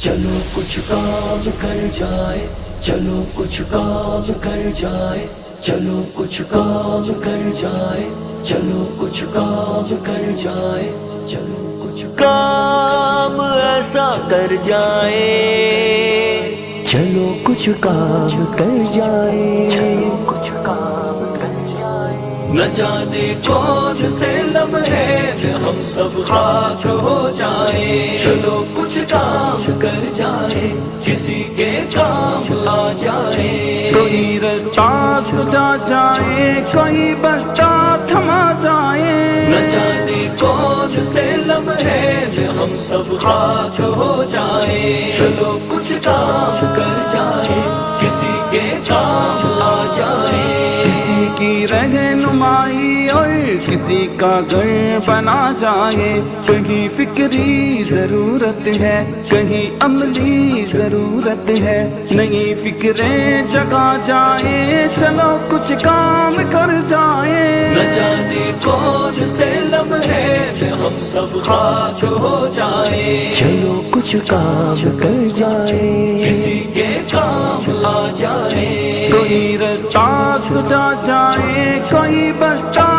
چلو کچھ کام کر جائے، چلو کچھ کام کر جائے، چلو کچھ کام کر جائے، چلو کچھ کام کر جائے، چلو کچھ کام ایسا کر جائے، چلو کچھ کام کر جائے، کچھ کام کر جائے۔ نہ جانے کون سے لمحے میں ہم سب خاک ہو جائیں، چلو کچھ کام کر جائے، کسی کے کام آ جائے۔ کوئی رستہ سجا جائے، کوئی بستہ تھما جائے، نہ جانے کون سے لمحے میں ہم سب خاک ہو جائیں، چلو کچھ کام کر جائے، کسی کے کام آ جائے۔ کسی کی رہنمائی اور کسی کا گھر بنا جائے، کہیں فکری ضرورت ہے، کہیں عملی ضرورت ہے، نئی فکریں جگا جائے، چلو کچھ کام کر جائے۔ نہ جانے کون سے لمحے میں ہم سب خاک ہو جائیں، چلو کچھ کام کر جائے، کسی کے کام آ جائے۔ کوئی رستہ سجا جائے، کوئی بستہ